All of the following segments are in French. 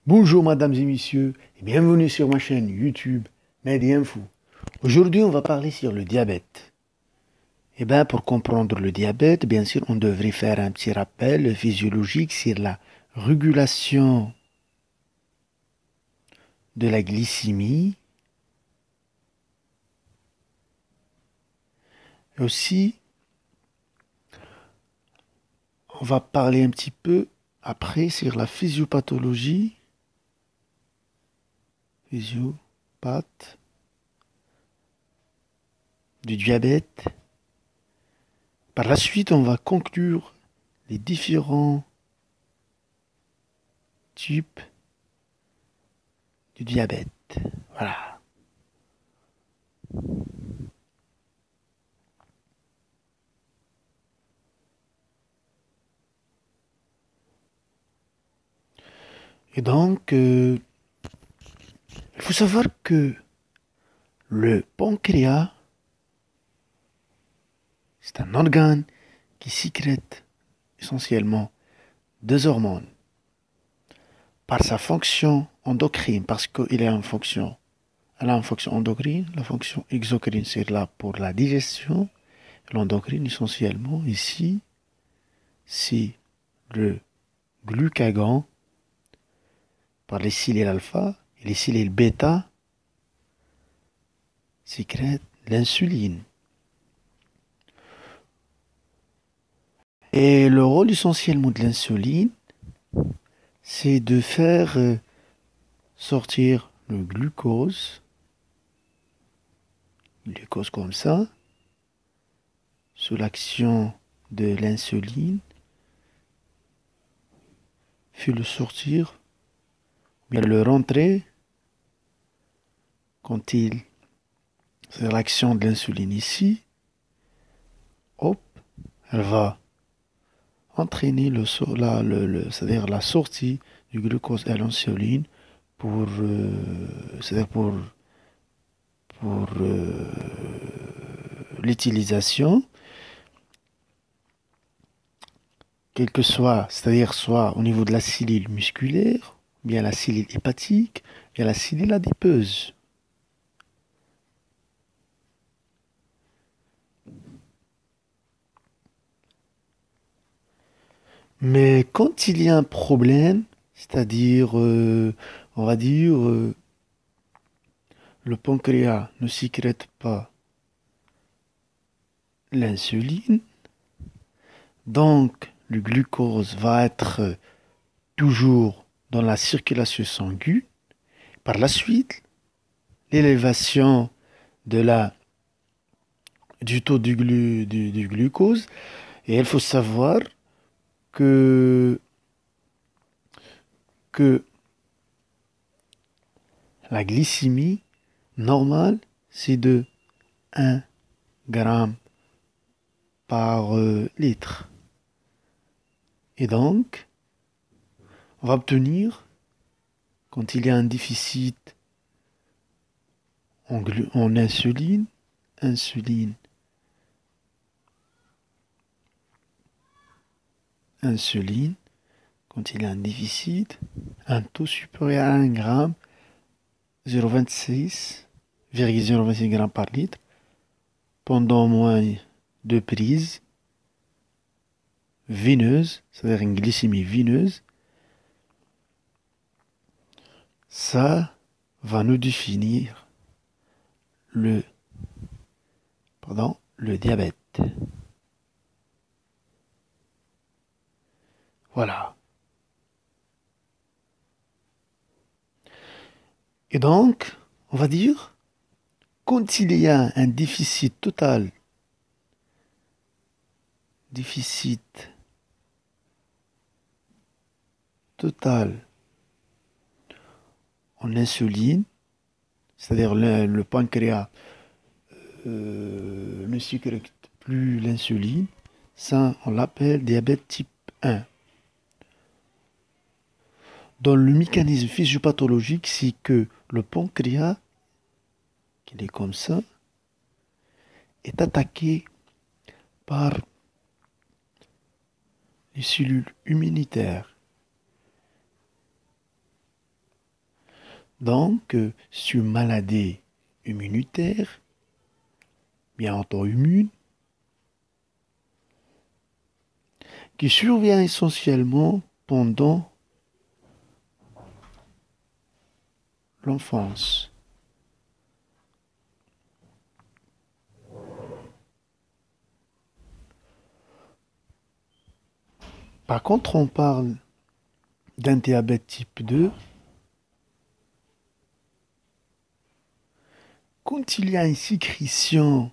Bonjour mesdames et messieurs et bienvenue sur ma chaîne YouTube MediInfo. Aujourd'hui on va parler sur le diabète. Et bien pour comprendre le diabète, bien sûr on devrait faire un petit rappel physiologique sur la régulation de la glycémie. Et aussi on va parler un petit peu après sur la physiopathologie. Physiopath du diabète. Par la suite on va conclure les différents types du diabète. Voilà. Et donc, il faut savoir que le pancréas, c'est un organe qui sécrète essentiellement deux hormones par sa fonction endocrine, parce qu'il a une fonction, elle a une fonction endocrine, la fonction exocrine, c'est là pour la digestion, l'endocrine essentiellement, ici, c'est le glucagon par les cellules alpha et les cellules bêta sécrètent l'insuline. Et le rôle essentiellement de l'insuline, c'est de faire sortir le glucose comme ça, sous l'action de l'insuline, fait le sortir, bien le rentrer quand c'est l'action de l'insuline ici, hop, elle va entraîner c'est-à-dire la sortie du glucose à l'insuline pour, c'est-à-dire pour l'utilisation, quel que soit, c'est-à-dire soit au niveau de la cellule musculaire, bien la cellule hépatique, et la cellule adipeuse. Mais quand il y a un problème, c'est-à-dire, on va dire, le pancréas ne sécrète pas l'insuline, donc le glucose va être toujours dans la circulation sanguine. Par la suite, l'élévation de du taux du glucose, et il faut savoir que, que la glycémie normale, c'est de 1 gramme par litre. Et donc, on va obtenir, quand il y a un déficit en insuline, insuline, insuline, quand il y a un déficit, un taux supérieur à 1 gramme, 0,26 grammes par litre, pendant moins de prises veineuses, c'est-à-dire une glycémie veineuse, ça va nous définir le, le diabète. Voilà. Et donc, on va dire, quand il y a un déficit total en insuline, c'est-à-dire le pancréas ne sécrète plus l'insuline, ça on l'appelle diabète type 1. Dans le mécanisme physiopathologique, c'est que le pancréas, qui est comme ça, est attaqué par les cellules immunitaires. Donc, c'est une maladie immunitaire, bien auto-immune, qui survient essentiellement pendant l'enfance. Par contre, on parle d'un diabète type 2 quand il y a une sécrétion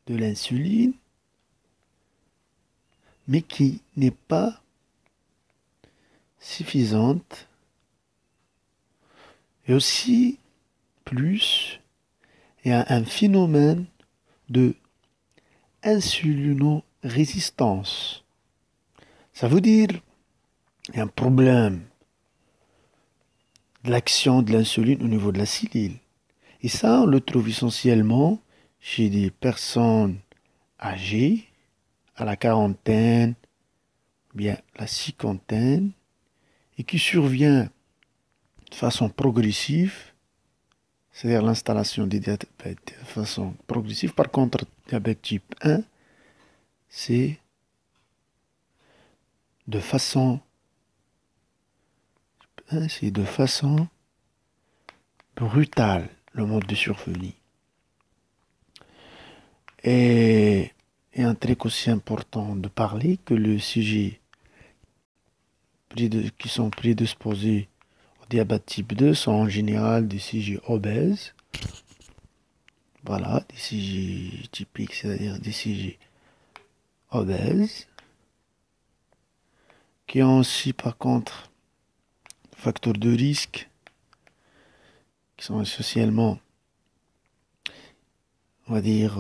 de l'insuline, mais qui n'est pas suffisante, et aussi plus, il y a un phénomène de insulinorésistance. Ça veut dire qu'il y a un problème de l'action de l'insuline au niveau de la cellule. Et ça, on le trouve essentiellement chez des personnes âgées, à la quarantaine, bien la cinquantaine, et qui survient de façon progressive, c'est-à-dire l'installation des diabètes de façon progressive. Par contre, diabète type 1, c'est de façon, brutale, le mode de survenue. Et un truc aussi important de parler que le sujet qui sont prédisposés au diabète type 2 sont en général des sujets obèses. Voilà, des sujets typiques, c'est-à-dire des sujets obèses, qui ont aussi par contre facteurs de risque qui sont essentiellement, on va dire,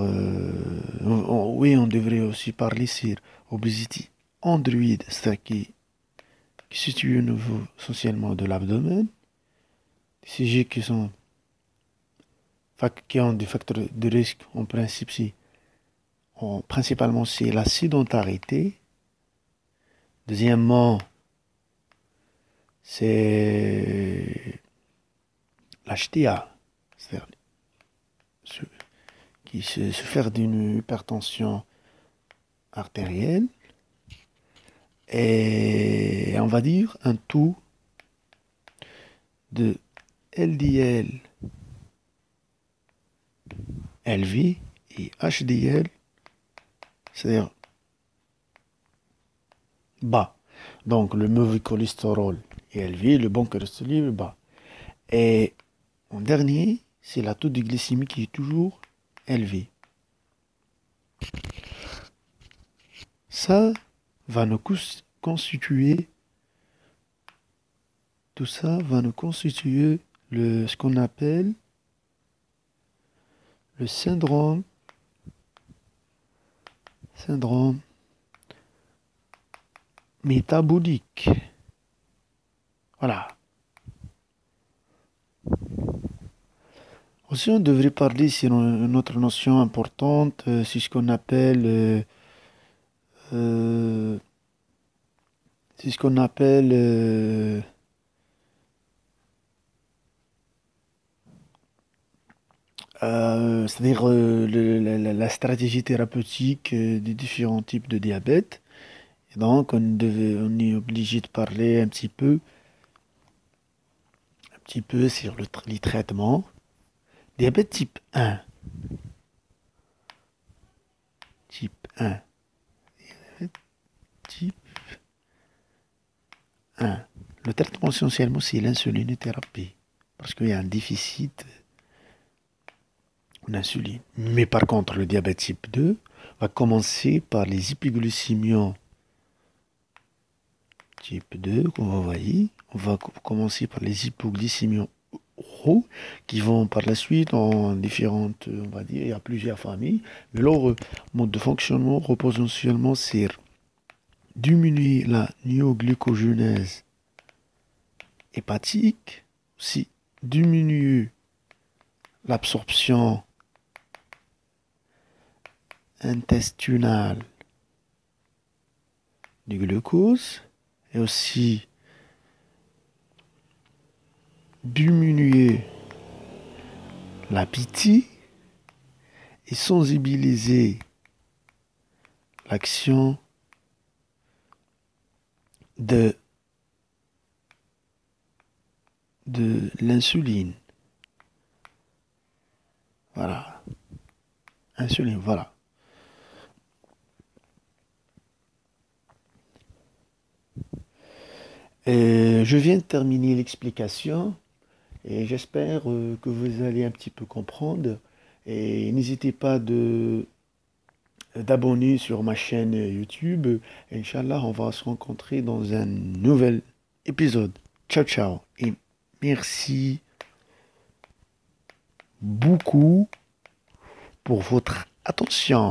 oui, on devrait aussi parler sur obésité androïde, c'est-à-dire qui se situe au niveau essentiellement de l'abdomen, des sujets qui ont des facteurs de risque, en principe, principalement c'est la sédentarité. Deuxièmement, c'est l'HTA, c'est-à-dire se faire d'une hypertension artérielle, et on va dire un taux de LDL élevé et HDL, c'est-à-dire bas. Donc le mauvais cholestérol est élevé, le bon cholestérol est bas. Et en dernier, c'est la taux de glycémie qui est toujours élevé. Ça va nous constituer, tout ça va nous constituer ce qu'on appelle le syndrome métabolique. Voilà. Aussi, on devrait parler sur une autre notion importante, c'est ce qu'on appelle, euh, c'est ce qu'on appelle, c'est-à-dire la stratégie thérapeutique des différents types de diabète. Et donc, on est obligé de parler un petit peu sur les traitements. Diabète type 1. Type 1. Type 1. Le traitement essentiellement, c'est l'insulinothérapie. Parce qu'il y a un déficit en insuline. Mais par contre, le diabète type 2 va commencer par les hypoglycémions type 2, qu'on va voir. On va commencer par les hypoglycémions oraux, qui vont par la suite en différentes, on va dire, il y a plusieurs familles. Mais leur mode de fonctionnement repose essentiellement sur diminuer la néoglucogenèse hépatique, aussi diminuer l'absorption intestinale du glucose, et aussi diminuer l'appétit et sensibiliser l'action de, de l'insuline. Voilà. Insuline, voilà. Je viens de terminer l'explication et j'espère que vous allez un petit peu comprendre. Et n'hésitez pas d'abonner sur ma chaîne YouTube. Inch'Allah, on va se rencontrer dans un nouvel épisode. Ciao, ciao. Et merci beaucoup pour votre attention.